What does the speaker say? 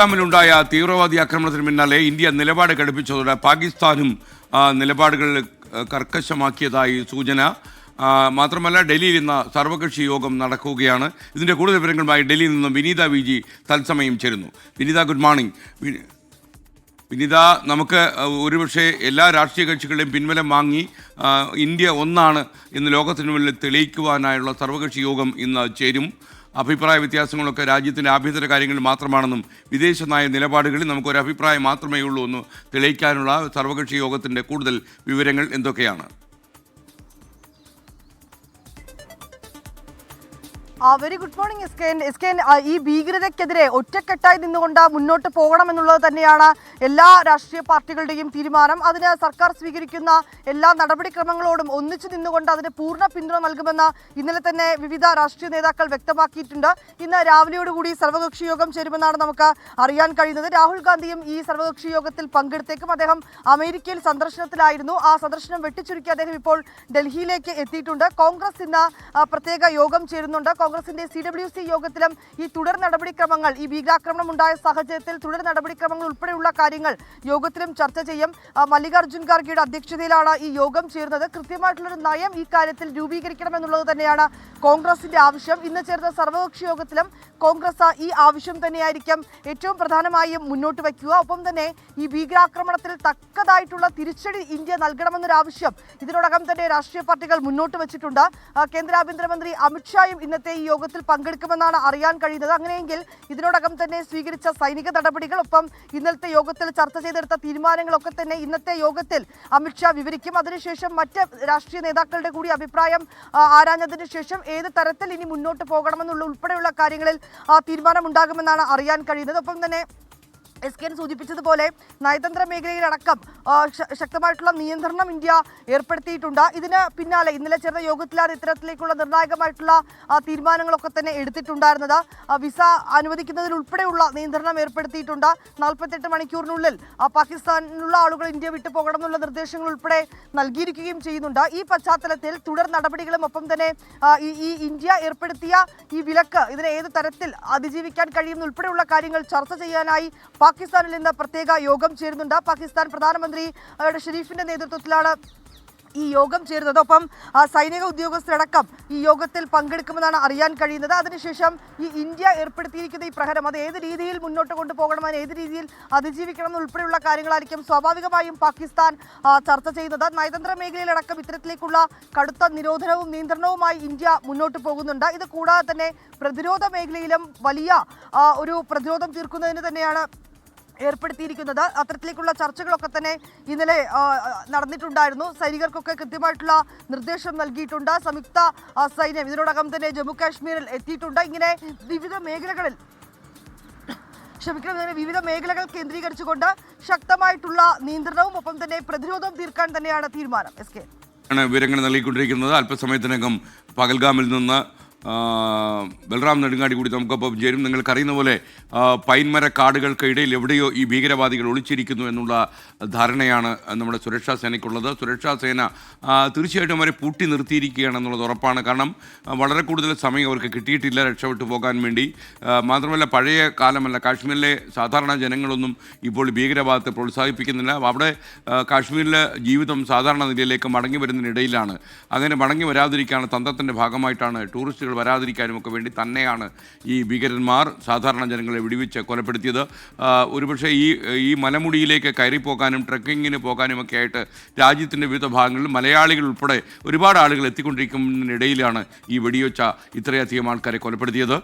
ായ തീവ്രവാദി ആക്രമണത്തിന് പിന്നാലെ ഇന്ത്യ നിലപാട് ഘടിപ്പിച്ചതോടെ പാകിസ്ഥാനും നിലപാടുകൾ കർക്കശമാക്കിയതായി സൂചന. മാത്രമല്ല ഡൽഹിയിൽ ഇന്ന് സർവകക്ഷി യോഗം നടക്കുകയാണ്. ഇതിൻ്റെ കൂടുതൽ വിവരങ്ങളുമായി ഡൽഹിയിൽ നിന്നും വിനീത വി ജി തത്സമയം ചേരുന്നു. വിനീത, ഗുഡ് മോർണിംഗ്. വിനീത, നമുക്ക് ഒരുപക്ഷെ എല്ലാ രാഷ്ട്രീയ കക്ഷികളുടെയും പിൻബലം വാങ്ങി ഇന്ത്യ ഒന്നാണ് എന്ന് ലോകത്തിന് മുന്നിൽ തെളിയിക്കുവാനായുള്ള സർവകക്ഷി യോഗം ഇന്ന് ചേരും. അഭിപ്രായ വ്യത്യാസങ്ങളൊക്കെ രാജ്യത്തിൻ്റെ ആഭ്യന്തര കാര്യങ്ങളിൽ മാത്രമാണെന്നും വിദേശ നയ നിലപാടുകളിൽ നമുക്കൊരു അഭിപ്രായം മാത്രമേ ഉള്ളൂ എന്ന് തെളിയിക്കാനുള്ള സർവകക്ഷി യോഗത്തിൻ്റെ കൂടുതൽ വിവരങ്ങൾ എന്തൊക്കെയാണ്? വെരി ഗുഡ് മോർണിംഗ് എസ്കേൻ. ഈ ഭീകരതയ്ക്കെതിരെ ഒറ്റക്കെട്ടായി നിന്നുകൊണ്ട് മുന്നോട്ട് പോകണമെന്നുള്ളത് തന്നെയാണ് എല്ലാ രാഷ്ട്രീയ പാർട്ടികളുടെയും തീരുമാനം. അതിന് സർക്കാർ സ്വീകരിക്കുന്ന എല്ലാ നടപടിക്രമങ്ങളോടും ഒന്നിച്ചു നിന്നുകൊണ്ട് അതിന് പൂർണ്ണ പിന്തുണ നൽകുമെന്ന് ഇന്നലെ തന്നെ വിവിധ രാഷ്ട്രീയ നേതാക്കൾ വ്യക്തമാക്കിയിട്ടുണ്ട്. ഇന്ന് രാവിലെയോടുകൂടി സർവകക്ഷി യോഗം ചേരുമെന്നാണ് നമുക്ക് അറിയാൻ കഴിയുന്നത്. രാഹുൽ ഗാന്ധിയും ഈ സർവകക്ഷി യോഗത്തിൽ പങ്കെടുത്തേക്കും. അദ്ദേഹം അമേരിക്കയിൽ സന്ദർശനത്തിലായിരുന്നു. ആ സന്ദർശനം വെട്ടിച്ചുരുക്കി അദ്ദേഹം ഇപ്പോൾ ഡൽഹിയിലേക്ക് എത്തിയിട്ടുണ്ട്. കോൺഗ്രസ് ഇന്ന് പ്രത്യേക യോഗം ചേരുന്നുണ്ട്. കോൺഗ്രസിന്റെ CWC യോഗത്തിലും ഈ തുടർ നടപടിക്രമങ്ങൾ, ഈ ഭീകരാക്രമണം ഉണ്ടായ സാഹചര്യത്തിൽ തുടർ നടപടിക്രമങ്ങൾ ഉൾപ്പെടെയുള്ള കാര്യങ്ങൾ യോഗത്തിലും ചർച്ച ചെയ്യും. മല്ലികാർജ്ജുൻ ഖാർഗെയുടെ അധ്യക്ഷതയിലാണ് ഈ യോഗം ചേർന്നത്. കൃത്യമായിട്ടുള്ളൊരു നയം ഈ കാര്യത്തിൽ രൂപീകരിക്കണമെന്നുള്ളത് തന്നെയാണ് കോൺഗ്രസിന്റെ ആവശ്യം. ഇന്ന് ചേർന്ന സർവകക്ഷി യോഗത്തിലും കോൺഗ്രസ് ഈ ആവശ്യം തന്നെയായിരിക്കും ഏറ്റവും പ്രധാനമായും മുന്നോട്ട് വയ്ക്കുക. ഒപ്പം തന്നെ ഈ ഭീകരാക്രമണത്തിൽ തക്കതായിട്ടുള്ള തിരിച്ചടി ഇന്ത്യ നൽകണമെന്നൊരാവശ്യം ഇതിനോടകം തന്നെ രാഷ്ട്രീയ പാർട്ടികൾ മുന്നോട്ട് വെച്ചിട്ടുണ്ട്. കേന്ദ്ര ആഭ്യന്തരമന്ത്രി അമിത്ഷായും ഇന്നത്തെ ഈ യോഗത്തിൽ പങ്കെടുക്കുമെന്നാണ് അറിയാൻ കഴിയുന്നത്. അങ്ങനെയെങ്കിൽ ഇതിനോടകം തന്നെ സ്വീകരിച്ച സൈനിക നടപടികൾ, ഒപ്പം ഇന്നലത്തെ യോഗത്തിൽ ചർച്ച ചെയ്തെടുത്ത തീരുമാനങ്ങളൊക്കെ തന്നെ ഇന്നത്തെ യോഗത്തിൽ അമിത്ഷാ വിവരിക്കും. അതിനുശേഷം മറ്റ് രാഷ്ട്രീയ നേതാക്കളുടെ കൂടി അഭിപ്രായം ആരാഞ്ഞതിനു ശേഷം ഏത് തരത്തിൽ ഇനി മുന്നോട്ട് പോകണമെന്നുള്ള ഉൾപ്പെടെയുള്ള കാര്യങ്ങളിൽ തീരുമാനമുണ്ടാകുമെന്നാണ് അറിയാൻ കഴിയുന്നത്. ഒപ്പം തന്നെ എസ്കേൻ സൂചിപ്പിച്ചതുപോലെ നയതന്ത്ര മേഖലയിലടക്കം ശക്തമായിട്ടുള്ള നിയന്ത്രണം ഇന്ത്യ ഏർപ്പെടുത്തിയിട്ടുണ്ട്. ഇതിന് പിന്നാലെ ഇന്നലെ ചേർന്ന യോഗത്തിലാണ് ഇത്തരത്തിലേക്കുള്ള നിർണായകമായിട്ടുള്ള തീരുമാനങ്ങളൊക്കെ തന്നെ എടുത്തിട്ടുണ്ടായിരുന്നത്. വിസ അനുവദിക്കുന്നതിലുൾപ്പെടെയുള്ള നിയന്ത്രണം ഏർപ്പെടുത്തിയിട്ടുണ്ട്. 48 മണിക്കൂറിനുള്ളിൽ പാകിസ്ഥാനിലുള്ള ആളുകൾ ഇന്ത്യ വിട്ടു പോകണം എന്നുള്ള നിർദ്ദേശങ്ങൾ ഉൾപ്പെടെ നൽകിയിരിക്കുകയും ചെയ്യുന്നുണ്ട്. ഈ പശ്ചാത്തലത്തിൽ തുടർ നടപടികളും ഒപ്പം തന്നെ ഈ ഇന്ത്യ ഏർപ്പെടുത്തിയ ഈ വിലക്ക് ഇതിനെ ഏത് തരത്തിൽ അതിജീവിക്കാൻ കഴിയുന്ന ഉൾപ്പെടെയുള്ള കാര്യങ്ങൾ ചർച്ച ചെയ്യാനായി പാകിസ്ഥാനിൽ ഇന്ന് പ്രത്യേക യോഗം ചേരുന്നുണ്ട്. പാകിസ്ഥാൻ പ്രധാനമന്ത്രി ഷെരീഫിന്റെ നേതൃത്വത്തിലാണ് ഈ യോഗം ചേരുന്നത്. ഒപ്പം സൈനിക ഉദ്യോഗസ്ഥരടക്കം ഈ യോഗത്തിൽ പങ്കെടുക്കുമെന്നാണ് അറിയാൻ കഴിയുന്നത്. അതിനുശേഷം ഈ ഇന്ത്യ ഏർപ്പെടുത്തിയിരിക്കുന്ന ഈ പ്രഹരം അത് ഏത് രീതിയിൽ മുന്നോട്ട് കൊണ്ടുപോകണം, ഏത് രീതിയിൽ അതിജീവിക്കണം എന്നുൾപ്പെടെയുള്ള കാര്യങ്ങളായിരിക്കും സ്വാഭാവികമായും പാകിസ്ഥാൻ ചർച്ച ചെയ്യുന്നത്. നയതന്ത്ര മേഖലയിലടക്കം ഇത്തരത്തിലേക്കുള്ള കടുത്ത നിരോധനവും നിയന്ത്രണവുമായി ഇന്ത്യ മുന്നോട്ട് പോകുന്നുണ്ട്. ഇത് കൂടാതെ തന്നെ പ്രതിരോധ മേഖലയിലും വലിയ ഒരു പ്രതിരോധം തീർക്കുന്നതിന് തന്നെയാണ് ഏർപ്പെടുത്തിയിരിക്കുന്നത്. അത്തരത്തിലേക്കുള്ള ചർച്ചകളൊക്കെ തന്നെ ഇന്നലെ നടന്നിട്ടുണ്ടായിരുന്നു. സൈനികർക്കൊക്കെ കൃത്യമായിട്ടുള്ള നിർദ്ദേശം നൽകിയിട്ടുണ്ട്. സംയുക്ത സൈന്യം ഇതിനോടകം തന്നെ ജമ്മു കാശ്മീരിൽ എത്തിയിട്ടുണ്ട്. ഇങ്ങനെ വിവിധ മേഖലകൾ കേന്ദ്രീകരിച്ചുകൊണ്ട് ശക്തമായിട്ടുള്ള നിയന്ത്രണവും ഒപ്പം തന്നെ പ്രതിരോധവും തീർക്കാൻ തന്നെയാണ് തീരുമാനം. എസ്കെ വിവരങ്ങൾ നൽകിക്കൊണ്ടിരിക്കുന്നത്. അല്പസമയത്തിനകം പഹൽഗാമിൽ നിന്ന് ബൽറാം നെടുങ്ങാടി കൂടി നമുക്കൊപ്പം ചേരും. നിങ്ങൾക്കറിയുന്ന പോലെ പൈൻമര കാടുകൾക്കിടയിൽ എവിടെയോ ഈ ഭീകരവാദികൾ ഒളിച്ചിരിക്കുന്നു എന്നുള്ള ധാരണയാണ് നമ്മുടെ സുരക്ഷാ സേനയ്ക്കുള്ളത്. സുരക്ഷാ സേന തീർച്ചയായിട്ടും അവരെ പൂട്ടി നിർത്തിയിരിക്കുകയാണെന്നുള്ളത് ഉറപ്പാണ്. കാരണം വളരെ കൂടുതൽ സമയം അവർക്ക് കിട്ടിയിട്ടില്ല രക്ഷപ്പെട്ടു പോകാൻ വേണ്ടി. മാത്രമല്ല പഴയ കാലമല്ല, കാശ്മീരിലെ സാധാരണ ജനങ്ങളൊന്നും ഇപ്പോൾ ഭീകരവാദത്തെ പ്രോത്സാഹിപ്പിക്കുന്നില്ല. അവിടെ കാശ്മീരിലെ ജീവിതം സാധാരണ നിലയിലേക്ക് മടങ്ങി വരുന്നതിനിടയിലാണ്. അങ്ങനെ മടങ്ങി വരാതിരിക്കാനുള്ള തന്ത്രത്തിൻ്റെ ഭാഗമായിട്ടാണ് ടൂറിസ്റ്റുകൾ വരാതിരിക്കാനും ഒക്കെ വേണ്ടി തന്നെയാണ് ഈ ഭീകരന്മാർ സാധാരണ ജനങ്ങളെ വെടിവെച്ച് കൊലപ്പെടുത്തിയത്. ഒരുപക്ഷെ ഈ മലമുടിയിലേക്ക് കയറിപ്പോകാനും ട്രക്കിങ്ങിന് പോകാനും ഒക്കെ ആയിട്ട് രാജ്യത്തിൻ്റെ വിവിധ ഭാഗങ്ങളിൽ മലയാളികൾ ഉൾപ്പെടെ ഒരുപാട് ആളുകൾ എത്തിക്കൊണ്ടിരിക്കുന്നതിനിടയിലാണ് ഈ വെടിവെച്ച ഇത്രയധികം ആൾക്കാരെ കൊലപ്പെടുത്തിയത്.